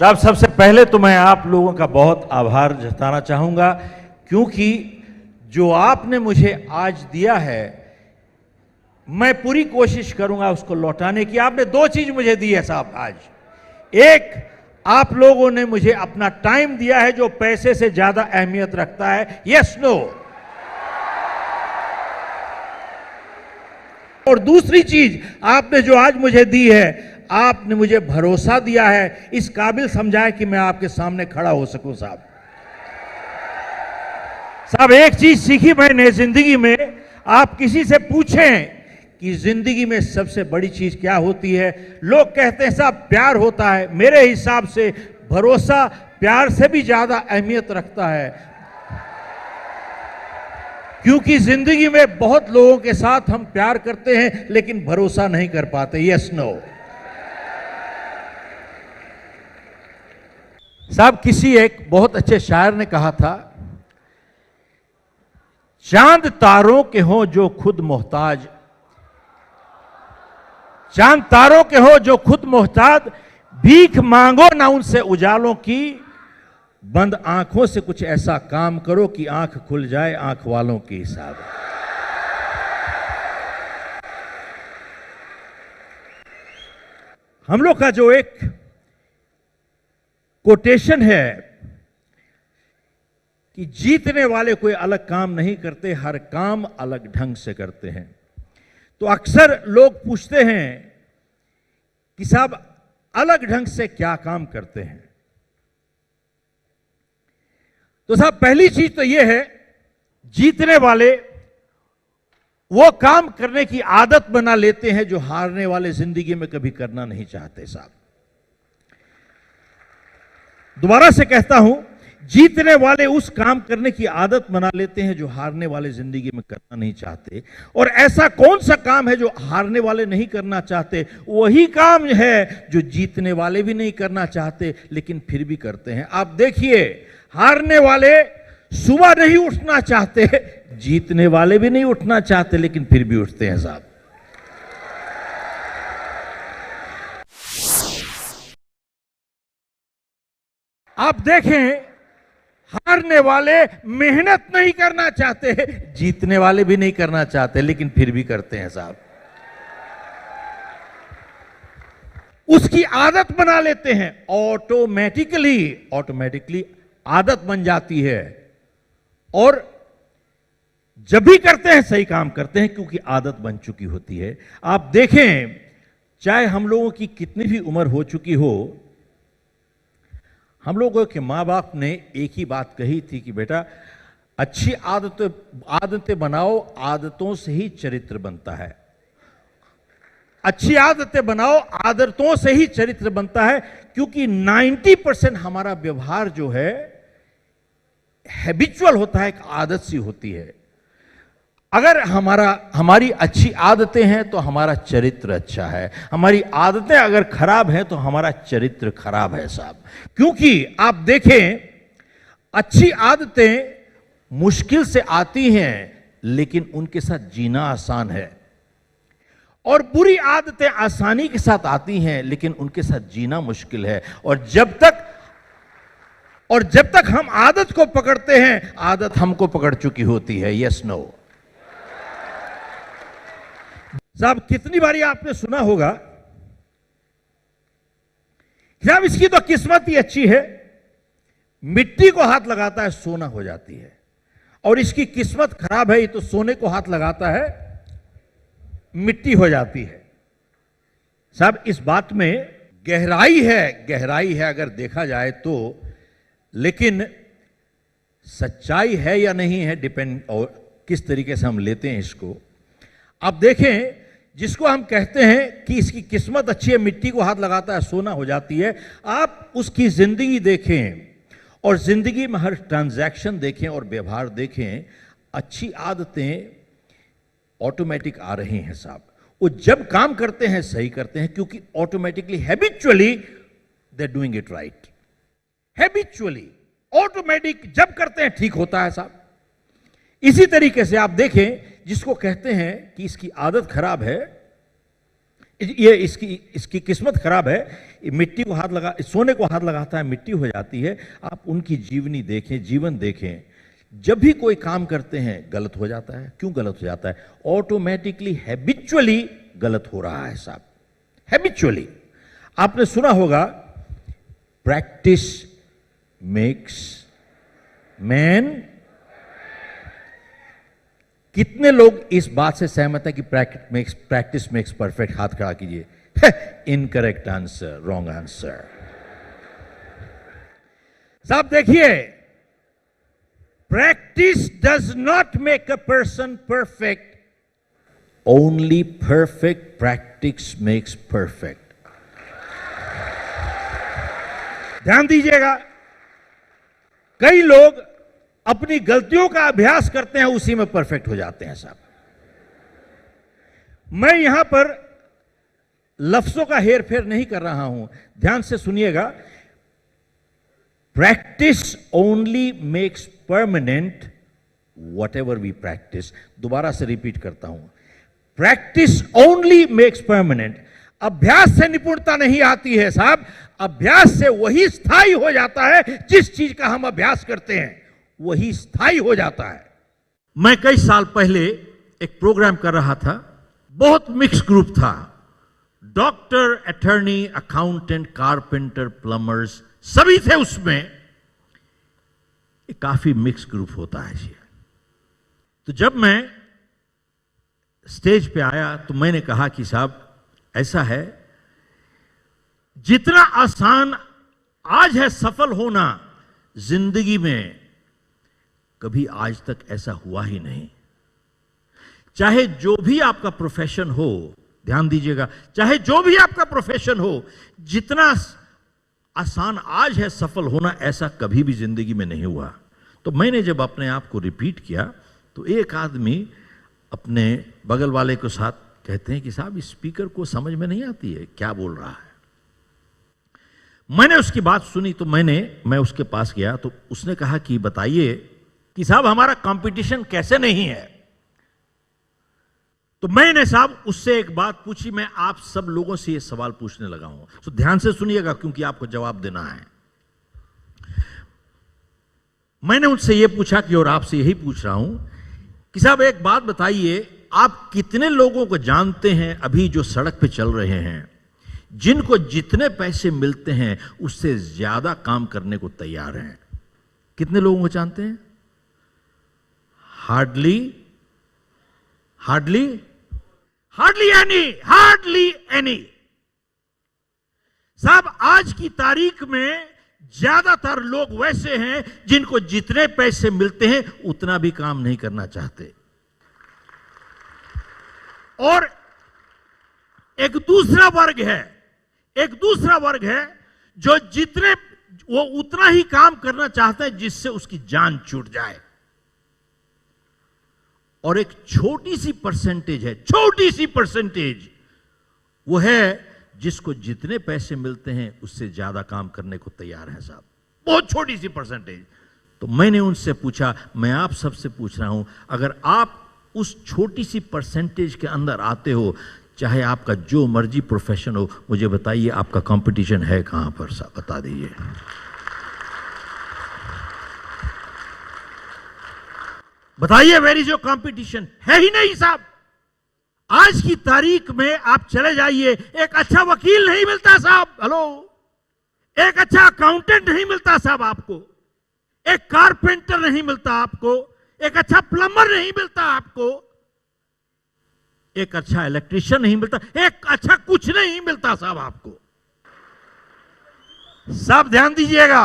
साहब, सबसे पहले तो मैं आप लोगों का बहुत आभार जताना चाहूँगा, क्योंकि जो आपने मुझे आज दिया है मैं पूरी कोशिश करूंगा उसको लौटाने की। आपने दो चीज मुझे दी है साहब आज। एक, आप लोगों ने मुझे अपना टाइम दिया है जो पैसे से ज्यादा अहमियत रखता है। Yes no. और दूसरी चीज आपने जो आज मुझे दी है, आपने मुझे भरोसा दिया है, इस काबिल समझा है कि मैं आपके सामने खड़ा हो सकूं। साहब एक चीज सीखी मैंने जिंदगी में, आप किसी से पूछें कि जिंदगी में सबसे बड़ी चीज क्या होती है, लोग कहते हैं साहब प्यार होता है। मेरे हिसाब से भरोसा प्यार से भी ज्यादा अहमियत रखता है, क्योंकि जिंदगी में बहुत लोगों के साथ हम प्यार करते हैं लेकिन भरोसा नहीं कर पाते। Yes no. साहब किसी एक बहुत अच्छे शायर ने कहा था, चांद तारों के हों जो खुद मोहताज, चांद तारों के हो जो खुद मोहताज, भीख मांगो ना उनसे उजालों की, बंद आंखों से कुछ ऐसा काम करो कि आंख खुल जाए आंख वालों की। हिसाब हम लोग का जो एक कोटेशन है कि जीतने वाले कोई अलग काम नहीं करते, हर काम अलग ढंग से करते हैं। तो अक्सर लोग पूछते हैं कि साहब अलग ढंग से क्या काम करते हैं। तो साहब पहली चीज तो यह है, जीतने वाले वो काम करने की आदत बना लेते हैं जो हारने वाले जिंदगी में कभी करना नहीं चाहते। साहब दोबारा से कहता हूं, जीतने वाले उस काम करने की आदत बना लेते हैं जो हारने वाले जिंदगी में करना नहीं चाहते। और ऐसा कौन सा काम है जो हारने वाले नहीं करना चाहते? वही काम है जो जीतने वाले भी नहीं करना चाहते लेकिन फिर भी करते हैं। आप देखिए, हारने वाले सुबह नहीं उठना चाहते, जीतने वाले भी नहीं उठना चाहते लेकिन फिर भी उठते हैं। साहब आप देखें, हारने वाले मेहनत नहीं करना चाहते, जीतने वाले भी नहीं करना चाहते लेकिन फिर भी करते हैं। साहब उसकी आदत बना लेते हैं, ऑटोमेटिकली आदत बन जाती है, और जब भी करते हैं सही काम करते हैं क्योंकि आदत बन चुकी होती है। आप देखें, चाहे हम लोगों की कितनी भी उम्र हो चुकी हो, हम लोगों के माँ बाप ने एक ही बात कही थी कि बेटा अच्छी आदतें बनाओ, आदतों से ही चरित्र बनता है। अच्छी आदतें बनाओ, आदतों से ही चरित्र बनता है, क्योंकि 90% हमारा व्यवहार जो है हैबिचुअल होता है, एक आदत सी होती है। अगर हमारी अच्छी आदतें हैं तो हमारा चरित्र अच्छा है, हमारी आदतें अगर खराब हैं तो हमारा चरित्र खराब है। साहब क्योंकि आप देखें, अच्छी आदतें मुश्किल से आती हैं लेकिन उनके साथ जीना आसान है, और बुरी आदतें आसानी के साथ आती हैं लेकिन उनके साथ जीना मुश्किल है। और जब तक हम आदत को पकड़ते हैं, आदत हमको पकड़ चुकी होती है। Yes no. साहब कितनी बारी आपने सुना होगा, साहब इसकी तो किस्मत ही अच्छी है, मिट्टी को हाथ लगाता है सोना हो जाती है, और इसकी किस्मत खराब है, ये तो सोने को हाथ लगाता है मिट्टी हो जाती है। साहब इस बात में गहराई है अगर देखा जाए तो, लेकिन सच्चाई है या नहीं है डिपेंड, और किस तरीके से हम लेते हैं इसको। आप देखें, जिसको हम कहते हैं कि इसकी किस्मत अच्छी है, मिट्टी को हाथ लगाता है सोना हो जाती है, आप उसकी जिंदगी देखें और जिंदगी में हर ट्रांजैक्शन देखें और व्यवहार देखें, अच्छी आदतें ऑटोमेटिक आ रही हैं। साहब वो जब काम करते हैं सही करते हैं, क्योंकि automatically habitually they doing it right. Habitually automatic जब करते हैं ठीक होता है। साहब इसी तरीके से आप देखें, जिसको कहते हैं कि इसकी आदत खराब है, ये इसकी किस्मत खराब है। मिट्टी को हाथ लगा, सोने को हाथ लगाता है, मिट्टी हो जाती है। आप उनकी जीवनी देखें, जीवन देखें, जब भी कोई काम करते हैं गलत हो जाता है। क्यों गलत हो जाता है? ऑटोमेटिकली, हैबिचुअली गलत हो रहा है साहब, हैबिचुअली। आपने सुना होगा, प्रैक्टिस मेक्स मैन। कितने लोग इस बात से सहमत है कि प्रैक्टिस मेक्स परफेक्ट? हाथ खड़ा कीजिए। Incorrect answer, wrong answer. साहब देखिए, practice does not make a person perfect, only perfect practice makes perfect. ध्यान दीजिएगा, कई लोग अपनी गलतियों का अभ्यास करते हैं, उसी में परफेक्ट हो जाते हैं साहब। मैं यहां पर लफ्जों का हेर फेर नहीं कर रहा हूं, ध्यान से सुनिएगा। Practice only makes permanent whatever we practice. दोबारा से रिपीट करता हूं, प्रैक्टिस ओनली मेक्स परमानेंट। अभ्यास से निपुणता नहीं आती है साहब, अभ्यास से वही स्थायी हो जाता है। जिस चीज का हम अभ्यास करते हैं वही स्थायी हो जाता है। मैं कई साल पहले एक प्रोग्राम कर रहा था, बहुत मिक्स ग्रुप था। Doctor, attorney, accountant, carpenter, plumbers सभी थे उसमें। काफी मिक्स ग्रुप होता है जी। तो जब मैं स्टेज पे आया तो मैंने कहा कि साहब ऐसा है, जितना आसान आज है सफल होना, जिंदगी में कभी आज तक ऐसा हुआ ही नहीं। चाहे जो भी आपका प्रोफेशन हो, ध्यान दीजिएगा, चाहे जो भी आपका प्रोफेशन हो, जितना आसान आज है सफल होना, ऐसा कभी भी जिंदगी में नहीं हुआ। तो मैंने जब अपने आप को रिपीट किया तो एक आदमी अपने बगल वाले के साथ कहते हैं कि साहब इस स्पीकर को समझ में नहीं आती है, क्या बोल रहा है। मैंने उसकी बात सुनी तो मैं उसके पास गया तो उसने कहा कि बताइए कि साहब हमारा कंपटीशन कैसे नहीं है। तो मैंने साहब उससे एक बात पूछी, मैं आप सब लोगों से ये सवाल पूछने लगा हूं, तो ध्यान से सुनिएगा क्योंकि आपको जवाब देना है। मैंने उनसे ये पूछा कि, और आपसे यही पूछ रहा हूं कि साहब एक बात बताइए, आप कितने लोगों को जानते हैं अभी जो सड़क पे चल रहे हैं, जिनको जितने पैसे मिलते हैं उससे ज्यादा काम करने को तैयार हैं? कितने लोगों को जानते हैं? Hardly any. साहब आज की तारीख में ज्यादातर लोग वैसे हैं जिनको जितने पैसे मिलते हैं उतना भी काम नहीं करना चाहते। और एक दूसरा वर्ग है जो वो उतना ही काम करना चाहता है जिससे उसकी जान छूट जाए। और एक छोटी सी परसेंटेज वो है जिसको जितने पैसे मिलते हैं उससे ज्यादा काम करने को तैयार है साहब, बहुत छोटी सी परसेंटेज। तो मैंने उनसे पूछा, मैं आप सबसे पूछ रहा हूं, अगर आप उस छोटी सी परसेंटेज के अंदर आते हो, चाहे आपका जो मर्जी प्रोफेशन हो, मुझे बताइए आपका कंपटीशन है कहां पर साहब, बता दीजिए। बताइए वेयर इज योर कंपटीशन? है ही नहीं साहब। आज की तारीख में आप चले जाइए, एक अच्छा वकील नहीं मिलता साहब, हेलो, एक अच्छा अकाउंटेंट नहीं मिलता साहब आपको, एक कारपेंटर नहीं मिलता आपको, एक अच्छा प्लम्बर नहीं मिलता आपको, एक अच्छा इलेक्ट्रीशियन नहीं मिलता, एक अच्छा कुछ नहीं मिलता साहब आपको। सब ध्यान दीजिएगा,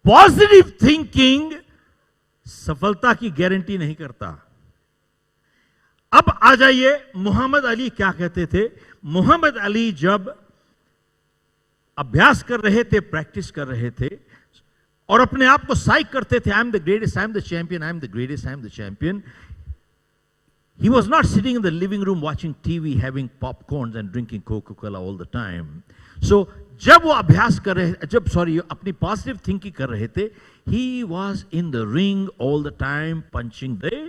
पॉजिटिव थिंकिंग सफलता की गारंटी नहीं करता। अब आ जाइए, मोहम्मद अली क्या कहते थे? मोहम्मद अली जब अभ्यास कर रहे थे, प्रैक्टिस कर रहे थे और अपने आप को साइक करते थे, I am the greatest, I am the champion, I am the greatest, I am the champion. He was not sitting in the living room watching TV, having popcorns and drinking Coca-Cola all the time. So, जब वो अभ्यास कर रहे, अपनी positive thinking कर रहे थे, he was in the ring all the time punching the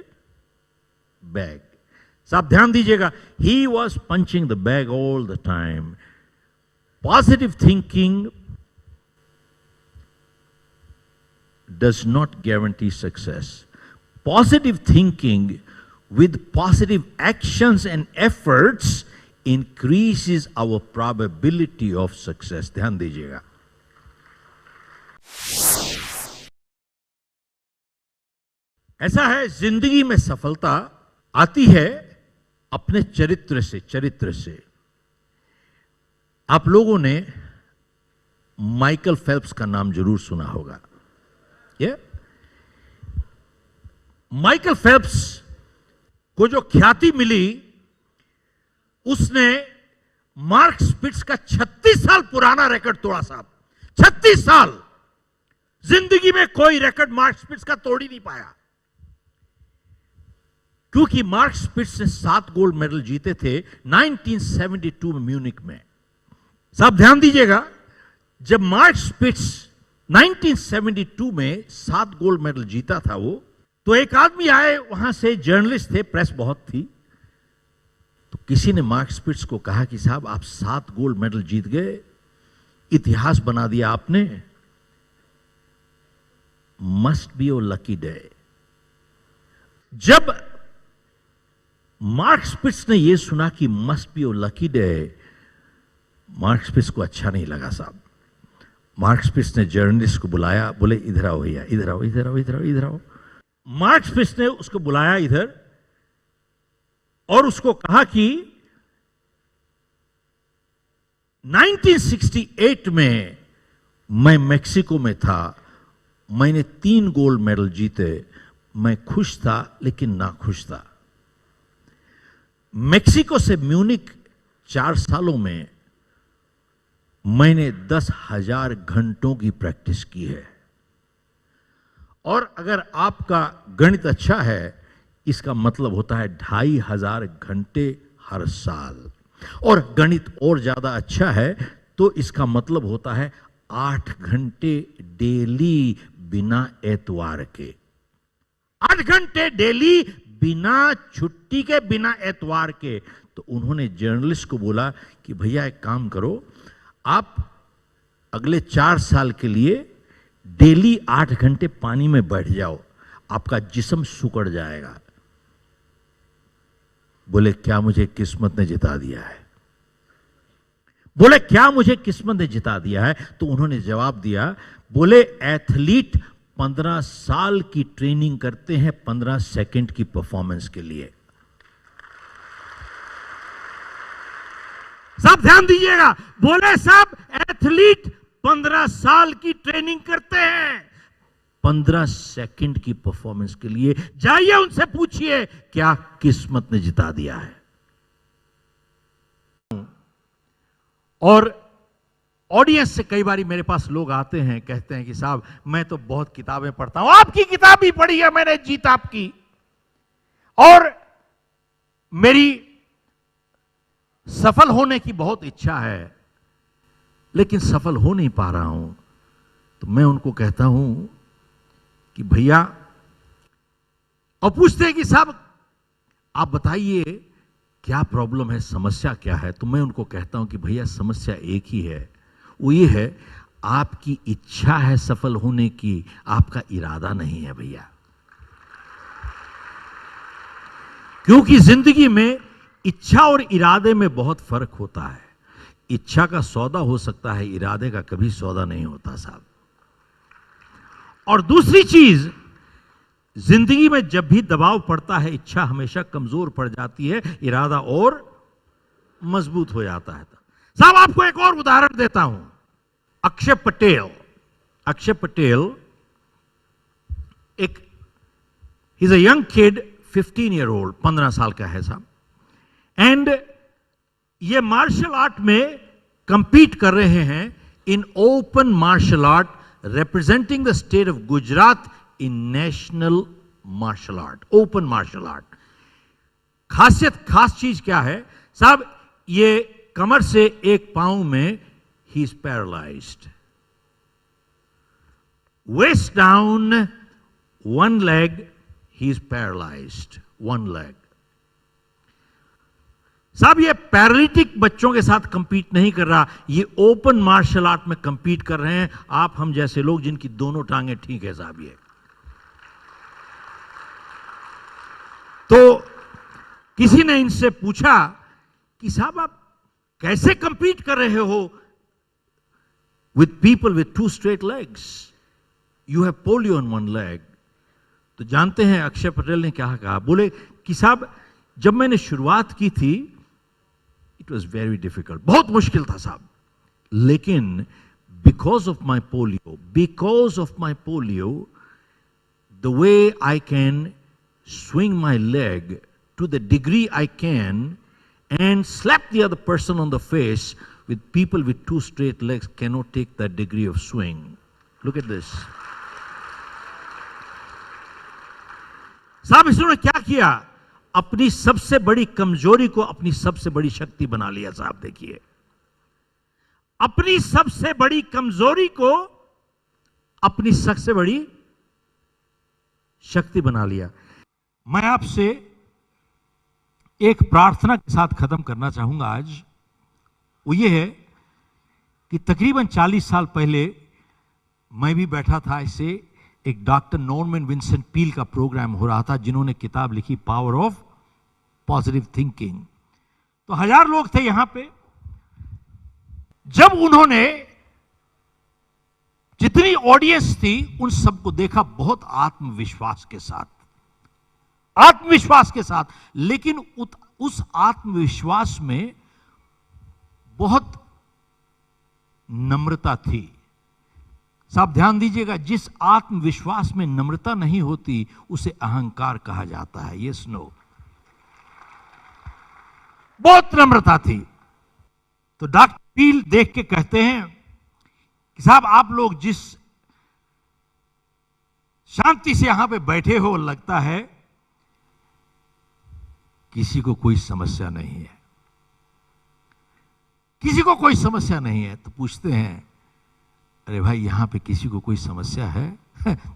bag. साहब ध्यान दीजिएगा, he was punching the bag all the time. Positive thinking does not guarantee success. Positive thinking with positive actions and efforts increases our probability of success. ध्यान दीजिएगा. ऐसा है, जिंदगी में सफलता आती है अपने चरित्र से. आप लोगों ने माइकल फेल्प्स का नाम जरूर सुना होगा. माइकल फेल्प्स को जो ख्याति मिली, उसने मार्क स्पिट्स का 36 साल पुराना रिकॉर्ड तोड़ा. साहब 36 साल, जिंदगी में कोई रिकॉर्ड मार्क स्पिट्स का तोड़ ही नहीं पाया, क्योंकि मार्क स्पिट्स ने 7 गोल्ड मेडल जीते थे 1972 में म्यूनिक में. साहब ध्यान दीजिएगा, जब मार्क स्पिट्स 1972 में 7 गोल्ड मेडल जीता था वो, तो एक आदमी आए, वहां से जर्नलिस्ट थे, प्रेस बहुत थी, तो किसी ने मार्क स्पिट्स को कहा कि साहब आप 7 गोल्ड मेडल जीत गए, इतिहास बना दिया आपने, must be your lucky day. जब मार्क स्पिट्स ने यह सुना कि must be your lucky day, Mark Spitz को अच्छा नहीं लगा. साहब मार्क स्पिट्स ने जर्नलिस्ट को बुलाया, बोले इधर आओ भैया, इधर आओ, इधर आओ, इधर आओ, इधर आओ. मार्क स्पिट्स ने उसको बुलाया इधर और उसको कहा कि 1968 में मैं मेक्सिको में था, मैंने 3 गोल्ड मेडल जीते, मैं खुश था लेकिन नाखुश था. मेक्सिको से म्यूनिक 4 सालों में मैंने 10,000 घंटों की प्रैक्टिस की है. और अगर आपका गणित अच्छा है, इसका मतलब होता है 2,500 घंटे हर साल. और गणित और ज्यादा अच्छा है तो इसका मतलब होता है 8 घंटे डेली बिना एतवार के. 8 घंटे डेली बिना छुट्टी के, बिना एतवार के. तो उन्होंने जर्नलिस्ट को बोला कि भैया एक काम करो, आप अगले 4 साल के लिए डेली 8 घंटे पानी में बैठ जाओ, आपका जिस्म सुकड़ जाएगा. बोले क्या मुझे किस्मत ने जिता दिया है? बोले क्या मुझे किस्मत ने जिता दिया है? तो उन्होंने जवाब दिया, बोले एथलीट 15 साल की ट्रेनिंग करते हैं 15 सेकंड की परफॉर्मेंस के लिए. सब ध्यान दीजिएगा, बोले साहब एथलीट 15 साल की ट्रेनिंग करते हैं 15 सेकंड की परफॉर्मेंस के लिए. जाइए उनसे पूछिए क्या किस्मत ने जिता दिया है. और ऑडियंस से कई बार मेरे पास लोग आते हैं, कहते हैं कि साहब मैं तो बहुत किताबें पढ़ता हूं, आपकी किताब भी पढ़ी है मैंने, जीत आपकी, और मेरी सफल होने की बहुत इच्छा है लेकिन सफल हो नहीं पा रहा हूं. तो मैं उनको कहता हूं कि भैया, और पूछते हैं कि साहब आप बताइए क्या प्रॉब्लम है, समस्या क्या है. तो मैं उनको कहता हूं कि भैया समस्या एक ही है, वो ये है आपकी इच्छा है सफल होने की, आपका इरादा नहीं है भैया. क्योंकि जिंदगी में इच्छा और इरादे में बहुत फर्क होता है. इच्छा का सौदा हो सकता है, इरादे का कभी सौदा नहीं होता साहब. और दूसरी चीज, जिंदगी में जब भी दबाव पड़ता है, इच्छा हमेशा कमजोर पड़ जाती है, इरादा और मजबूत हो जाता है. साहब आपको एक और उदाहरण देता हूं. अक्षय पटेल एक he is a young kid, 15 year old, 15 साल का है साहब. एंड ये मार्शल आर्ट में कंपीट कर रहे हैं in open martial art, representing the state of Gujarat in national martial art, open martial art. खास चीज क्या है साहब, ये कमर से एक पांव में ही is paralysed, waist down one leg ही इज पैरालाइज्ड, वन लेग. साहब ये पैरालिटिक बच्चों के साथ कंपीट नहीं कर रहा, ये ओपन मार्शल आर्ट में कंपीट कर रहे हैं आप हम जैसे लोग जिनकी दोनों टांगें ठीक है साहब। ये तो किसी ने इनसे पूछा कि साहब आप कैसे कंपीट कर रहे हो with people with 2 straight legs, you have polio on 1 leg. तो जानते हैं अक्षय पटेल ने क्या कहा, बोले कि साहब जब मैंने शुरुआत की थी इट वॉज वेरी डिफिकल्ट, बहुत मुश्किल था साहब, लेकिन because of my polio the way I can swing my leg to the degree I can and slap the other person on the face, with people with 2 straight legs cannot take that degree of swing. Look at this. साहब इसने क्या किया, अपनी सबसे बड़ी कमजोरी को अपनी सबसे बड़ी शक्ति बना लिया साहब। देखिए अपनी सबसे बड़ी कमजोरी को अपनी सबसे बड़ी शक्ति बना लिया। मैं आपसे एक प्रार्थना के साथ खत्म करना चाहूंगा आज। वो ये है कि तकरीबन 40 साल पहले मैं भी बैठा था ऐसे, एक डॉक्टर नॉर्मन विंसेंट पील का प्रोग्राम हो रहा था जिन्होंने किताब लिखी पावर ऑफ पॉजिटिव थिंकिंग। तो 1000 लोग थे यहां पे। जब उन्होंने जितनी ऑडियंस थी उन सबको देखा बहुत आत्मविश्वास के साथ, लेकिन उस आत्मविश्वास में बहुत नम्रता थी। साहब ध्यान दीजिएगा, जिस आत्मविश्वास में नम्रता नहीं होती उसे अहंकार कहा जाता है। यस नो, बहुत नम्रता थी। तो डॉक्टर पील देख के कहते हैं कि साहब आप लोग जिस शांति से यहां पे बैठे हो, लगता है किसी को कोई समस्या नहीं है, किसी को कोई समस्या नहीं है। तो पूछते हैं अरे भाई यहां पे किसी को कोई समस्या है?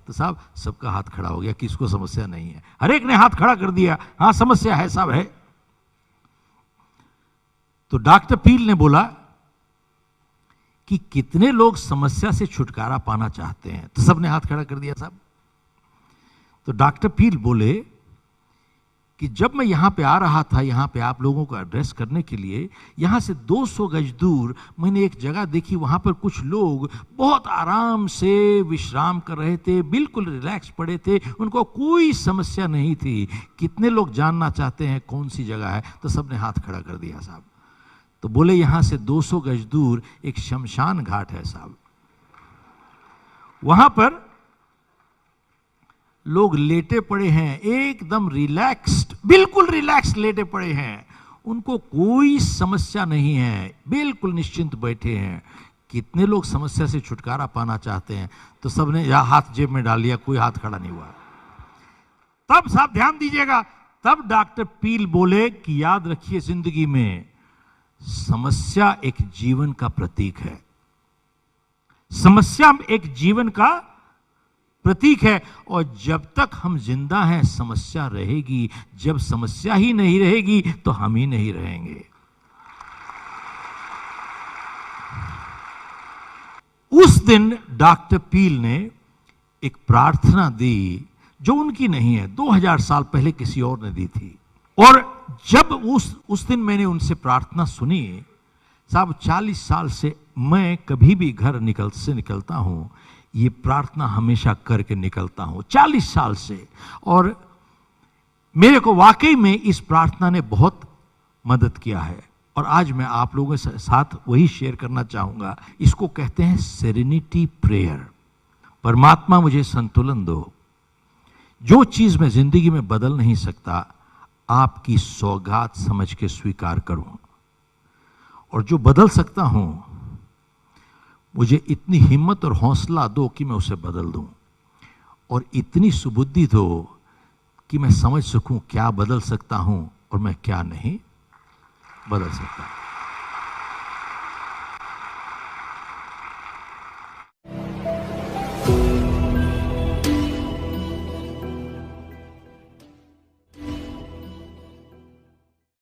तो साहब सबका हाथ खड़ा हो गया, किसको समस्या नहीं है? हर एक ने हाथ खड़ा कर दिया, हाँ समस्या है साहब है। तो डॉक्टर पील ने बोला कि कितने लोग समस्या से छुटकारा पाना चाहते हैं? तो सबने हाथ खड़ा कर दिया साहब। तो डॉक्टर पील बोले कि जब मैं यहां पे आ रहा था, यहां पे आप लोगों को एड्रेस करने के लिए, यहां से 200 गज दूर मैंने एक जगह देखी, वहां पर कुछ लोग बहुत आराम से विश्राम कर रहे थे, बिल्कुल रिलैक्स पड़े थे, उनको कोई समस्या नहीं थी। कितने लोग जानना चाहते हैं कौन सी जगह है? तो सबने हाथ खड़ा कर दिया साहब। तो बोले यहां से 200 गज दूर एक शमशान घाट है साहब, वहां पर लोग लेटे पड़े हैं, एकदम रिलैक्स्ड, बिल्कुल रिलैक्स लेटे पड़े हैं, उनको कोई समस्या नहीं है, बिल्कुल निश्चिंत बैठे हैं। कितने लोग समस्या से छुटकारा पाना चाहते हैं? तो सबने या हाथ जेब में डाल लिया, कोई हाथ खड़ा नहीं हुआ। तब साहब ध्यान दीजिएगा, तब डॉक्टर पील बोले कि याद रखिए जिंदगी में समस्या एक जीवन का प्रतीक है, समस्या एक जीवन का प्रतीक है, और जब तक हम जिंदा हैं समस्या रहेगी, जब समस्या ही नहीं रहेगी तो हम ही नहीं रहेंगे। उस दिन डॉक्टर पील ने एक प्रार्थना दी जो उनकी नहीं है, 2000 साल पहले किसी और ने दी थी। और जब उस दिन मैंने उनसे प्रार्थना सुनी, साहब 40 साल से मैं कभी भी घर निकलता हूं, ये प्रार्थना हमेशा करके निकलता हूं 40 साल से, और मेरे को वाकई में इस प्रार्थना ने बहुत मदद किया है। और आज मैं आप लोगों के साथ वही शेयर करना चाहूंगा। इसको कहते हैं सेरेनिटी प्रेयर। परमात्मा मुझे संतुलन दो, जो चीज मैं जिंदगी में बदल नहीं सकता आपकी सौगात समझ के स्वीकार करूं, और जो बदल सकता हूं मुझे इतनी हिम्मत और हौसला दो कि मैं उसे बदल दूं, और इतनी सुबुद्धि दो कि मैं समझ सकूं क्या बदल सकता हूं और मैं क्या नहीं बदल सकता।